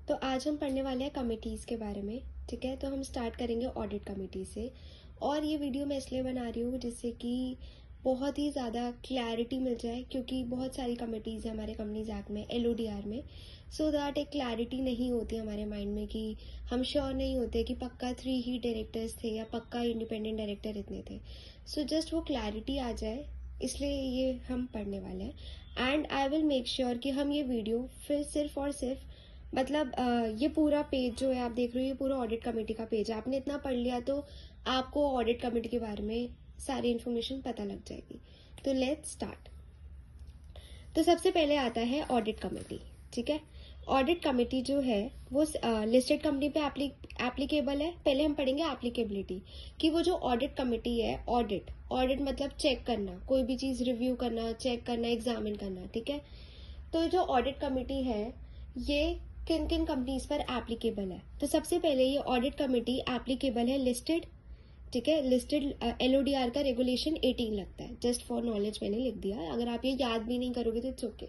तो आज हम पढ़ने वाले हैं कमिटीज़ के बारे में। ठीक है, तो हम स्टार्ट करेंगे ऑडिट कमेटी से। और ये वीडियो मैं इसलिए बना रही हूँ जिससे कि बहुत ही ज़्यादा क्लैरिटी मिल जाए, क्योंकि बहुत सारी कमिटीज़ हैं हमारे कंपनीज एक्ट में, LODR में। सो दैट एक क्लैरिटी नहीं होती हमारे माइंड में कि हम श्योर नहीं होते कि पक्का 3 ही डायरेक्टर्स थे या पक्का इंडिपेंडेंट डायरेक्टर इतने थे। सो जस्ट वो क्लैरिटी आ जाए, इसलिए ये हम पढ़ने वाले हैं। And I will make sure कि हम ये वीडियो फिर सिर्फ और सिर्फ मतलब ये पूरा पेज जो है आप देख रहे हो, ये पूरा ऑडिट कमेटी का पेज है। आपने इतना पढ़ लिया तो आपको ऑडिट कमेटी के बारे में सारी इन्फॉर्मेशन पता लग जाएगी। तो लेट्स स्टार्ट। तो सबसे पहले आता है ऑडिट कमेटी। ठीक है, ऑडिट कमेटी जो है वो लिस्टेड कंपनी पे एप्लीकेबल है। पहले हम पढ़ेंगे एप्लीकेबिलिटी, कि वो जो ऑडिट कमेटी है, ऑडिट मतलब चेक करना, कोई भी चीज रिव्यू करना, चेक करना, एग्जामिन करना। ठीक है, तो जो ऑडिट कमेटी है ये किन किन कंपनीज पर एप्लीकेबल है। तो सबसे पहले ये ऑडिट कमेटी एप्लीकेबल है लिस्टेड। ठीक है, लिस्टेड LODR का रेगुलेशन 18 लगता है। जस्ट फॉर नॉलेज मैंने लिख दिया, अगर आप ये याद भी नहीं करोगे तो इट्स ओके।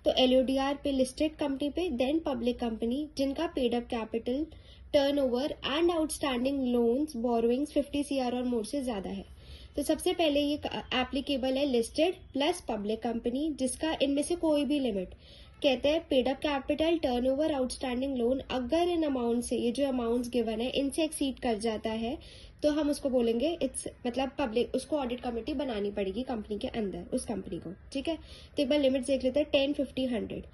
तो LODR पे लिस्टेड कंपनी पे, देन पब्लिक कंपनी जिनका paid up capital, turnover and outstanding loans borrowings 50 CR और मोर से ज्यादा है। तो सबसे पहले ये एप्लीकेबल है लिस्टेड प्लस पब्लिक कंपनी जिसका इनमें से कोई भी लिमिट, कहते हैं paid up capital, turnover, outstanding loan, अगर इन अमाउंट से, ये जो अमाउंट्स गिवन है इनसे एक्सीड कर जाता है तो हम उसको बोलेंगे इट्स मतलब पब्लिक, उसको ऑडिट कमेटी बनानी पड़ेगी कंपनी के अंदर उस कंपनी को। ठीक है, तो एक बार लिमिट देख लेते हैं, 10, 50, 100।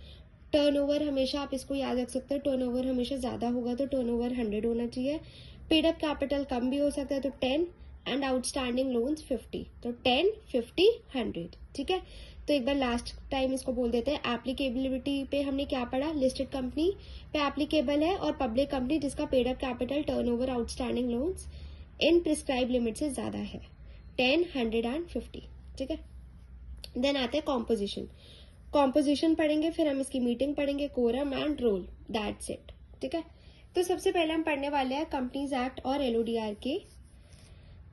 टर्नओवर हमेशा आप इसको याद रख सकते हो, टर्नओवर हमेशा ज्यादा होगा तो टर्नओवर 100 होना चाहिए। पेड अप कैपिटल कम भी हो सकता है तो 10, एंड आउटस्टैंडिंग लोन्स 50। तो 10, 50, 100। ठीक है, तो एक बार लास्ट टाइम इसको बोल देते हैं। एप्लीकेबिलिटी पे हमने क्या पढ़ा, लिस्टेड कंपनी पे एप्लीकेबल है और पब्लिक कंपनी जिसका paid up capital, turnover, outstanding loans in prescribe limit से ज्यादा है, 10, 100 एंड 50। ठीक है, देन आता है कॉम्पोजिशन। कॉम्पोजिशन पढ़ेंगे, फिर हम इसकी मीटिंग पढ़ेंगे, quorum and role, that's it. ठीक है, तो सबसे पहले हम पढ़ने वाले हैं कंपनीज एक्ट और LODR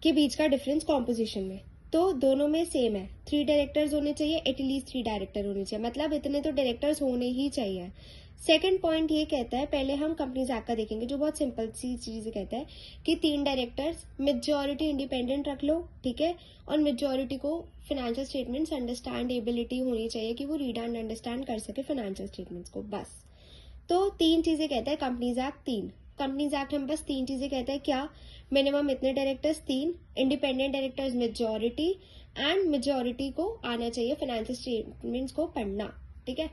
के बीच का डिफरेंस कॉम्पोजिशन में। तो दोनों में सेम है, 3 डायरेक्टर्स होने चाहिए, एटलीस्ट 3 डायरेक्टर होने चाहिए, मतलब इतने तो डायरेक्टर्स होने ही चाहिए। सेकंड पॉइंट ये कहता है, पहले हम कंपनीज एक्ट का देखेंगे जो बहुत सिंपल सी चीज कहता है कि 3 डायरेक्टर्स, मेजॉरिटी इंडिपेंडेंट रख लो। ठीक है, और मेजॉरिटी को फाइनेंशियल स्टेटमेंट्स अंडरस्टैंडेबिलिटी होनी चाहिए कि वो रीड एंड अंडरस्टैंड कर सके फाइनेंशियल स्टेटमेंट्स को, बस। तो 3 चीजें कहता है कंपनीज एक्ट, 3 कंपनीज एक्ट हम बस 3 चीजें कहता है, क्या, मिनिमम इतने directors 3, independent directors majority, and majority को आना चाहिए फाइनेंशियल स्टेटमेंट्स को पढ़ना। ठीक है,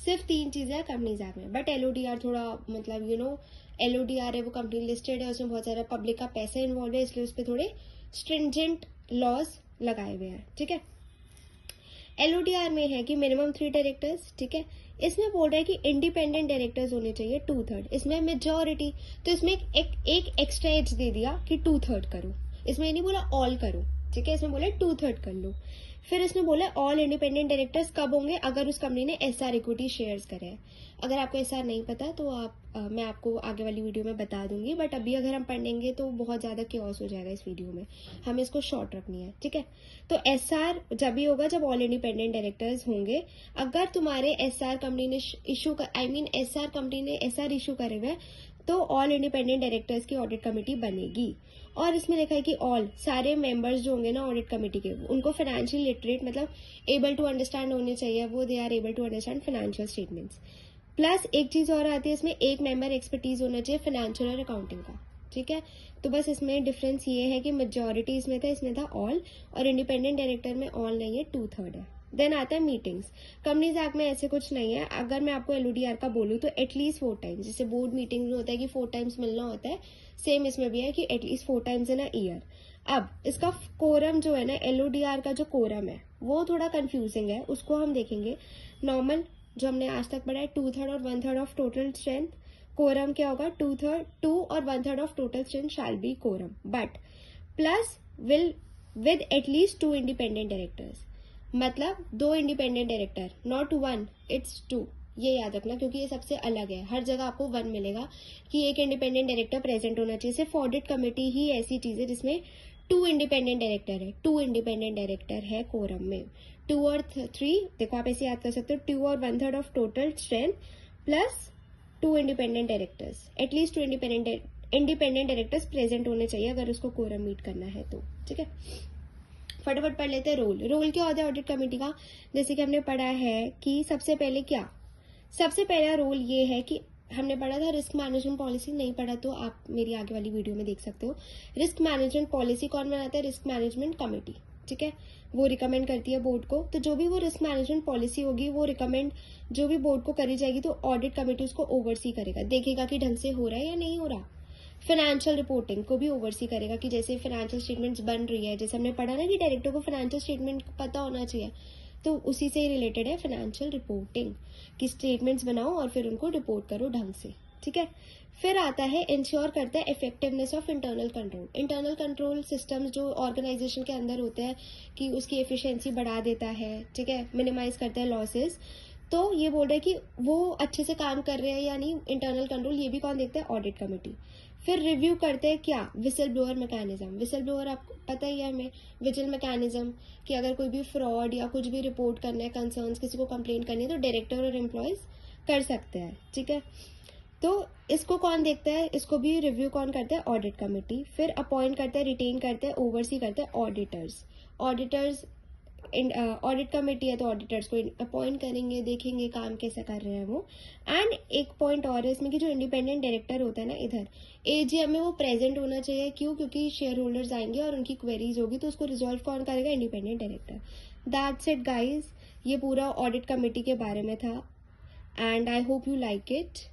सिर्फ 3 चीजें हैं कंपनीज एक्ट में। बट LODR थोड़ा मतलब LODR है वो कंपनी लिस्टेड है, उसमें बहुत सारा पब्लिक का पैसा इन्वॉल्व है, इसलिए उस पर थोड़े स्ट्रिंजेंट लॉज लगाए हुए हैं। ठीक है, LODR में है कि मिनिमम 3 डायरेक्टर्स। ठीक है, इसमें बोल रहा है कि इंडिपेंडेंट डायरेक्टर्स होने चाहिए 2/3, इसमें मेजॉरिटी, तो इसमें एक एक्स्ट्रा एज दे दिया कि 2/3 करो, इसमें नहीं बोला ऑल करो। ठीक है, इसमें बोला 2/3 कर लो। फिर इसने बोला ऑल इंडिपेंडेंट डायरेक्टर्स कब होंगे, अगर उस कंपनी ने SR इक्विटी शेयर्स करे हैं। अगर आपको SR नहीं पता तो मैं आपको आगे वाली वीडियो में बता दूंगी, बट अभी अगर हम पढ़ेंगे तो बहुत ज्यादा क्योस हो जाएगा इस वीडियो में, हमें इसको शॉर्ट रखनी है। ठीक है, तो SR जब भी होगा जब ऑल इंडिपेंडेंट डायरेक्टर्स होंगे। अगर तुम्हारे SR कंपनी ने इशू SR कंपनी ने SR इशू करे हुए तो ऑल इंडिपेंडेंट डायरेक्टर्स की ऑडिट कमेटी बनेगी। और इसमें लिखा है कि ऑल सारे मेंबर्स जो होंगे ना ऑडिट कमेटी के, उनको फाइनेंशियल लिटरेट मतलब एबल टू अंडरस्टैंड होने चाहिए, वो they are able to understand financial statements. Plus एक चीज और आती है इसमें, एक मेंबर एक्सपर्टीज होना चाहिए फाइनेंशियल और अकाउंटिंग का। ठीक है, तो बस इसमें डिफरेंस ये है कि मेजॉरिटी इसमें था ऑल, और इंडिपेंडेंट डायरेक्टर में ऑल नहीं है, 2/3 है। देन आता है मीटिंग्स। कंपनीज एक्ट में ऐसे कुछ नहीं है, अगर मैं आपको LODR का बोलूँ तो एटलीस्ट 4 टाइम्स, जैसे बोर्ड मीटिंग में होता है कि 4 टाइम्स मिलना होता है, सेम इसमें भी है कि at least 4 times in a year. अब इसका कोरम जो है ना, LODR का जो कोरम है वो थोड़ा कंफ्यूजिंग है, उसको हम देखेंगे। नॉर्मल जो हमने आज तक पढ़ा है, 2/3 और 1/3 ऑफ टोटल स्ट्रेंथ। कोरम क्या होगा, 2 और 1/3 of total strength shall be quorum, but plus will with at least 2 independent directors, मतलब 2 इंडिपेंडेंट डायरेक्टर, नॉट 1, इट्स 2। ये याद रखना क्योंकि ये सबसे अलग है, हर जगह आपको 1 मिलेगा कि एक इंडिपेंडेंट डायरेक्टर प्रेजेंट होना चाहिए। सिर्फ ऑडिट कमेटी ही ऐसी चीज है जिसमें 2 इंडिपेंडेंट डायरेक्टर है, 2 इंडिपेंडेंट डायरेक्टर है कोरम में। 2 और 3 देखो आप ऐसे याद कर सकते हो, 2 और 1/3 of total strength plus 2 independent directors, at least 2 independent directors present होने चाहिए अगर उसको कोरम मीट करना है तो। ठीक है, फटाफट पढ़ लेते हैं। रोल क्या होता है ऑडिट कमेटी का? जैसे कि हमने पढ़ा है कि सबसे पहला रोल ये है कि हमने पढ़ा था रिस्क मैनेजमेंट पॉलिसी, नहीं पढ़ा तो आप मेरी आगे वाली वीडियो में देख सकते हो। रिस्क मैनेजमेंट पॉलिसी कौन बनाता है? Risk management committee. ठीक है, वो रिकमेंड करती है बोर्ड को, तो जो भी वो रिस्क मैनेजमेंट पॉलिसी होगी वो रिकमेंड जो भी बोर्ड को करी जाएगी तो ऑडिट कमेटी उसको ओवरसी करेगा, देखेगा कि ढंग से हो रहा है या नहीं हो रहा। फाइनेंशियल रिपोर्टिंग को भी ओवरसी करेगा कि जैसे फाइनेंशियल स्टेटमेंट्स बन रही है, जैसे हमने पढ़ा ना कि डायरेक्टर को फाइनेंशियल स्टेटमेंट पता होना चाहिए, तो उसी से रिलेटेड है फाइनेंशियल रिपोर्टिंग कि स्टेटमेंट्स बनाओ और फिर उनको रिपोर्ट करो ढंग से। ठीक है, फिर आता है इंश्योर करता है effectiveness of internal control. Internal control systems जो ऑर्गेनाइजेशन के अंदर होते हैं कि उसकी एफिशिएंसी बढ़ा देता है। ठीक है, मिनिमाइज करता है लॉसेस, तो ये बोल रहे हैं कि वो अच्छे से काम कर रहे हैं या नहीं इंटरनल कंट्रोल, ये भी कौन देखता है? Audit committee. फिर रिव्यू करते हैं क्या? Whistle blower mechanism. Whistle blower आपको पता ही है हमें, विजिल मैकेनिज्म कि अगर कोई भी फ्रॉड या कुछ भी रिपोर्ट करना है, कंसर्न्स किसी को कंप्लेंट करनी है तो डायरेक्टर और एम्प्लॉयज कर सकते हैं। ठीक है, तो इसको कौन देखता है? इसको भी रिव्यू कौन करता है? Audit committee. फिर अपॉइंट करता है, रिटेन करता है, ओवरसी करता है ऑडिटर्स। ऑडिट कमेटी है तो ऑडिटर्स को अपॉइंट करेंगे, देखेंगे काम कैसा कर रहे हैं वो। एंड एक पॉइंट और है इसमें कि जो इंडिपेंडेंट डायरेक्टर होता है ना, इधर एजीएम में वो प्रेजेंट होना चाहिए। क्यों? क्योंकि शेयर होल्डर्स आएंगे और उनकी क्वेरीज होगी तो उसको रिजॉल्व कौन करेगा? Independent director. That's it guys, ये पूरा ऑडिट कमेटी के बारे में था and I hope you like it.